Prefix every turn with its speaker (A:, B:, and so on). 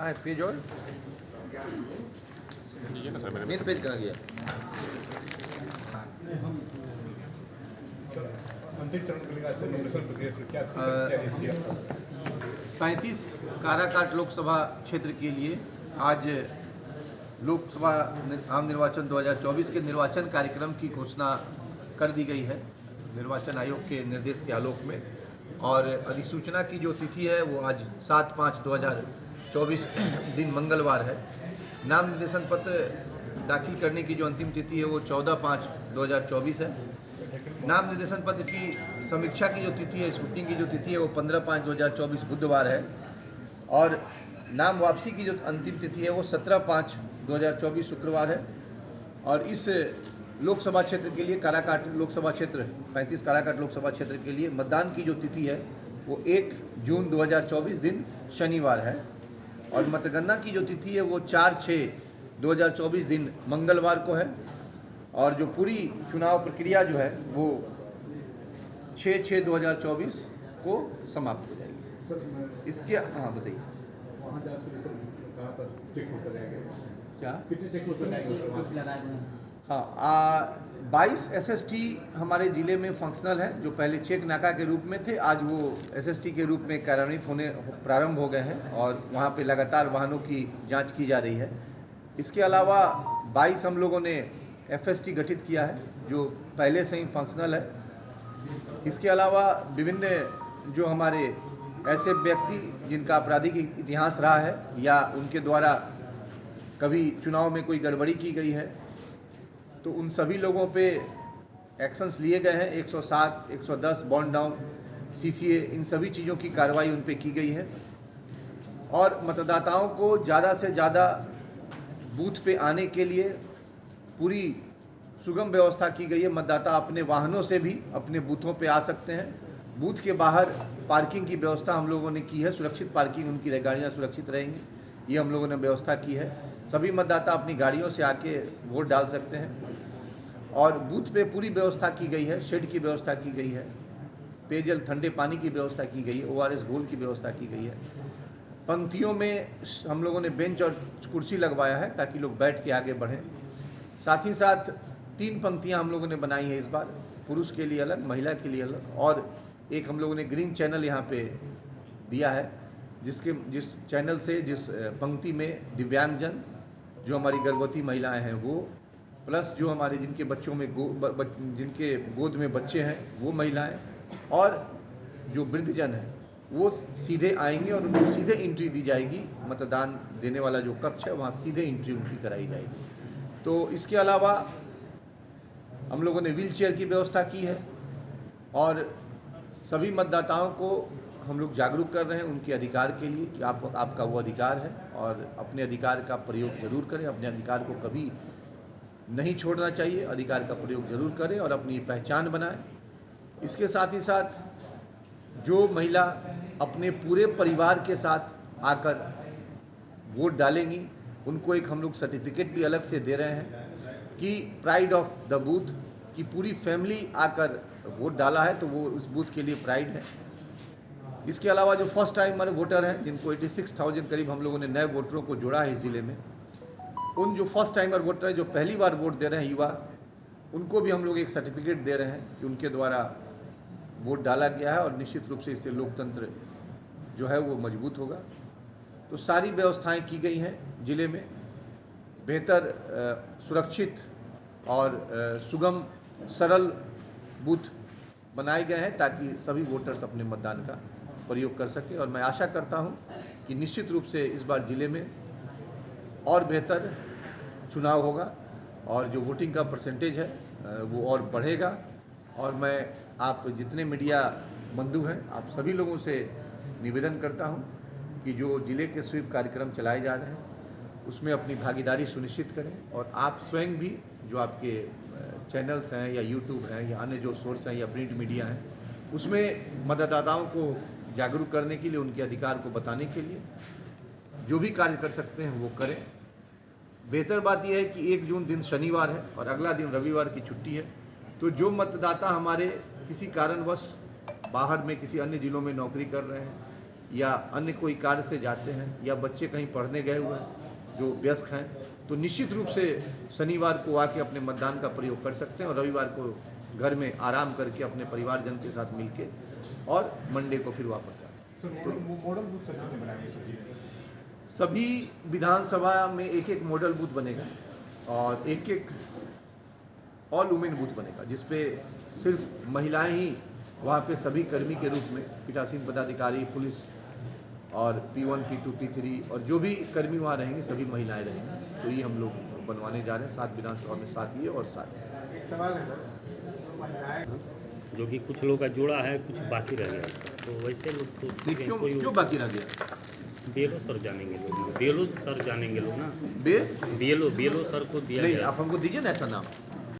A: कहाँ है पेज और मेन पेज कहाँ गया?
B: अंतिम चरण के लिए नॉमिनेशन प्रक्रिया से क्या
A: 35 काराकाट लोकसभा क्षेत्र के लिए आज लोकसभा आम निर्वाचन 2024 के निर्वाचन कार्यक्रम की घोषणा कर दी गई है निर्वाचन आयोग के निर्देश के आलोक में। और अधिसूचना की जो तिथि है वो आज 7/5/2024 दिन मंगलवार है। नाम निर्देशन पत्र दाखिल करने की जो अंतिम तिथि है वो 14/5/2024 है। नाम निर्देशन पत्र की समीक्षा की जो तिथि है, स्क्रूटनी की जो तिथि है वो 15/5/2024 बुधवार है। और नाम वापसी की जो अंतिम तिथि है वो 17/5/2024 शुक्रवार है। और इस लोकसभा क्षेत्र के लिए काराकाट लोकसभा क्षेत्र 35 काराकाट लोकसभा क्षेत्र के लिए मतदान की जो तिथि है वो 1 जून 2024 दिन शनिवार है। और मतगणना की जो तिथि है वो 4/6/2024 दिन मंगलवार को है। और जो पूरी चुनाव प्रक्रिया जो है वो 6/6/2024 को समाप्त हो जाएगी। इसके बताइए
B: वहाँ कहाँ पर चेक होकर रहेगा?
A: क्या
B: कितने चेक होकर रहेंगे?
A: हाँ, 22 SST हमारे ज़िले में फंक्शनल है जो पहले चेक नाका के रूप में थे, आज वो SST के रूप में कार्यान्वित होने प्रारंभ हो गए हैं और वहाँ पे लगातार वाहनों की जांच की जा रही है। इसके अलावा 22 हम लोगों ने FST गठित किया है जो पहले से ही फंक्शनल है। इसके अलावा विभिन्न जो हमारे ऐसे व्यक्ति जिनका आपराधिक इतिहास रहा है या उनके द्वारा कभी चुनाव में कोई गड़बड़ी की गई है तो उन सभी लोगों पे एक्शंस लिए गए हैं। 107, 110 बॉन्ड डाउन, CCA, इन सभी चीज़ों की कार्रवाई उन पे की गई है। और मतदाताओं को ज़्यादा से ज़्यादा बूथ पे आने के लिए पूरी सुगम व्यवस्था की गई है। मतदाता अपने वाहनों से भी अपने बूथों पे आ सकते हैं। बूथ के बाहर पार्किंग की व्यवस्था हम लोगों ने की है, सुरक्षित पार्किंग, उनकी गाड़ियाँ सुरक्षित रहेंगी, ये हम लोगों ने व्यवस्था की है। सभी मतदाता अपनी गाड़ियों से आके वोट डाल सकते हैं। और बूथ पे पूरी व्यवस्था की गई है, शेड की व्यवस्था की गई है, पेयजल ठंडे पानी की व्यवस्था की गई है, ORS घोल की व्यवस्था की गई है। पंक्तियों में हम लोगों ने बेंच और कुर्सी लगवाया है ताकि लोग बैठ के आगे बढ़ें। साथ ही साथ 3 पंक्तियां हम लोगों ने बनाई है इस बार, पुरुष के लिए अलग, महिला के लिए अलग। और एक हम लोगों ने ग्रीन चैनल यहाँ पे दिया है जिस चैनल से जिस पंक्ति में दिव्यांगजन, जो हमारी गर्भवती महिलाएं हैं वो, प्लस जो हमारे जिनके बच्चों में जिनके गोद में बच्चे हैं वो महिलाएं, और जो वृद्धजन हैं वो सीधे आएंगे और उनको सीधे एंट्री दी जाएगी। मतदान देने वाला जो कक्ष है वहाँ सीधे एंट्री उनकी कराई जाएगी। तो इसके अलावा हम लोगों ने व्हील चेयर की व्यवस्था की है और सभी मतदाताओं को हम लोग जागरूक कर रहे हैं उनके अधिकार के लिए कि आपका वो अधिकार है और अपने अधिकार का प्रयोग जरूर करें। अपने अधिकार को कभी नहीं छोड़ना चाहिए, अधिकार का प्रयोग जरूर करें और अपनी पहचान बनाएं। इसके साथ ही साथ जो महिला अपने पूरे परिवार के साथ आकर वोट डालेंगी उनको एक हम लोग सर्टिफिकेट भी अलग से दे रहे हैं कि प्राइड ऑफ द बूथ, की पूरी फैमिली आकर वोट डाला है तो वो उस बूथ के लिए प्राइड है। इसके अलावा जो फर्स्ट टाइमर वोटर हैं जिनको 86,000 करीब हम लोगों ने नए वोटरों को जोड़ा है इस ज़िले में, उन जो फर्स्ट टाइमर वोटर हैं जो पहली बार वोट दे रहे हैं युवा, उनको भी हम लोग एक सर्टिफिकेट दे रहे हैं कि उनके द्वारा वोट डाला गया है और निश्चित रूप से इससे लोकतंत्र जो है वो मजबूत होगा। तो सारी व्यवस्थाएं की गई हैं ज़िले में, बेहतर सुरक्षित और सुगम सरल बूथ बनाए गए हैं ताकि सभी वोटर्स अपने मतदान का प्रयोग कर सकें। और मैं आशा करता हूं कि निश्चित रूप से इस बार ज़िले में और बेहतर चुनाव होगा और जो वोटिंग का परसेंटेज है वो और बढ़ेगा। और मैं आप जितने मीडिया बंधु हैं आप सभी लोगों से निवेदन करता हूं कि जो ज़िले के स्वीप कार्यक्रम चलाए जा रहे हैं उसमें अपनी भागीदारी सुनिश्चित करें। और आप स्वयं भी जो आपके चैनल्स हैं या YouTube हैं या अन्य जो सोर्स हैं या प्रिंट मीडिया हैं उसमें मतदाताओं को जागरूक करने के लिए, उनके अधिकार को बताने के लिए जो भी कार्य कर सकते हैं वो करें। बेहतर बात यह है कि 1 जून दिन शनिवार है और अगला दिन रविवार की छुट्टी है, तो जो मतदाता हमारे किसी कारणवश बाहर में किसी अन्य ज़िलों में नौकरी कर रहे हैं या अन्य कोई कार्य से जाते हैं या बच्चे कहीं पढ़ने गए हुए हैं जो वयस्क हैं, तो निश्चित रूप से शनिवार को आके अपने मतदान का प्रयोग कर सकते हैं और रविवार को घर में आराम करके अपने परिवारजन के साथ मिलके और मंडे को फिर वापस जा सकते हैं।
B: तो मॉडल बूथ सरकार ने बनाए हैं
A: सभी विधानसभा में एक एक मॉडल बूथ बनेगा और एक एक ऑल वुमेन बूथ बनेगा, जिसपे सिर्फ महिलाएं ही वहाँ पे सभी कर्मी के रूप में पीठासीन पदाधिकारी, पुलिस और P1, P2, P3 और जो भी कर्मी वहाँ रहेंगे सभी महिलाएं रहेंगी। तो ये हम लोग बनवाने जा रहे हैं 7 विधानसभा में, 7 ये और 7।
B: एक सवाल है सर, महिलाएं
C: जो कि कुछ लोग का जोड़ा है, कुछ बाकी रह गया, तो वैसे लोग तो
A: क्यों बाकी रह गया?
C: बीएलओ सर जानेंगे लोग, बीएलओ सर जानेंगे लोग ना,
A: बे
C: बीएलओ सर को दिया
A: नहीं,
C: गया।
A: आप हमको दीजिए ना ऐसा नाम।